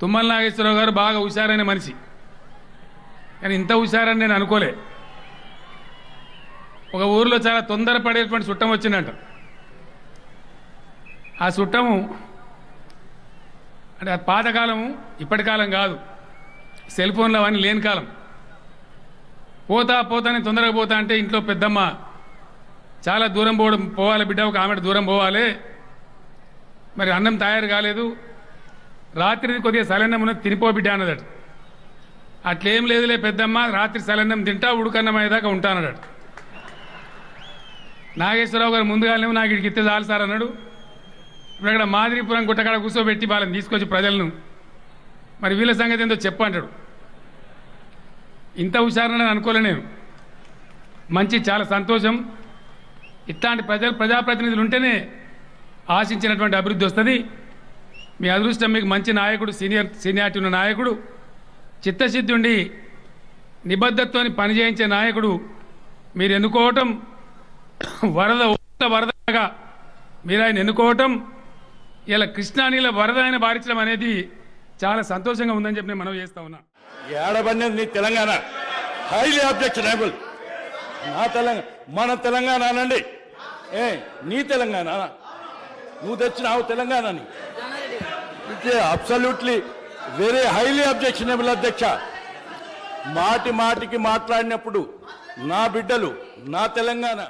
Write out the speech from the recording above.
తుమ్మల నాగేశ్వరరావు గారు బాగా హుషారైన మనిషి, కానీ ఇంత హుషారని నేను అనుకోలే. ఒక ఊరిలో చాలా తొందరపడేటువంటి చుట్టం వచ్చిందంట. ఆ చుట్టము అంటే అది పాతకాలము, ఇప్పటి కాలం కాదు, సెల్ ఫోన్లు అవన్నీ లేని కాలం. పోతానే తొందరగా పోతా అంటే ఇంట్లో పెద్దమ్మ చాలా దూరం పోవాలి బిడ్డ, ఒక ఆమె దూరం పోవాలి, మరి అన్నం తయారు కాలేదు, రాత్రి కొద్దిగా సలన్నం ఉన్నది తినిపో బిడ్డ అన్నదట. అట్లేం లేదులే పెద్దమ్మ, రాత్రి సలన్నం తింటా ఉడుకన్నం అయ్యేదాకా ఉంటానన్నాడు. నాగేశ్వరరావు గారు ముందుగానే నాకు ఇక్కడికి ఇస్తే చాలు సార్ అన్నాడు. ఇప్పుడు అక్కడ మాదిరిపురం గుట్టకాడ కూర్చోబెట్టి వాళ్ళని తీసుకొచ్చి ప్రజలను మరి వీళ్ళ సంగతి ఏందో చెప్పంటాడు. ఇంత హుషారని అనుకోలే నేను. మంచి, చాలా సంతోషం. ఇట్లాంటి ప్రజాప్రతినిధులు ఉంటేనే ఆశించినటువంటి అభివృద్ధి వస్తుంది. మీ అదృష్టం, మీకు మంచి నాయకుడు, సీనియారిటీ ఉన్న నాయకుడు, చిత్తశుద్ధి ఉండి నిబద్ధతతోని పనిచేయించే నాయకుడు మీరు ఎన్నుకోవటం, వరదగా మీరు ఆయన ఎన్నుకోవటం, ఇలా కృష్ణానీల వరద ఆయన బారించడం అనేది చాలా సంతోషంగా ఉందని చెప్పి నేను మనవి చేస్తా ఉన్నా. ఏడబడినది నీ తెలంగాణ, హైలీ అబ్జెక్షనబుల్. నా తెలంగాణ, మన తెలంగాణ అనండి. నీ తెలంగాణ, నువ్వు తెచ్చినావు తెలంగాణని. It's absolutely very highly objectionable అధ్యక్ష. మాటికి మాట్లాడినప్పుడు నా బిడ్డలు, నా తెలంగాణ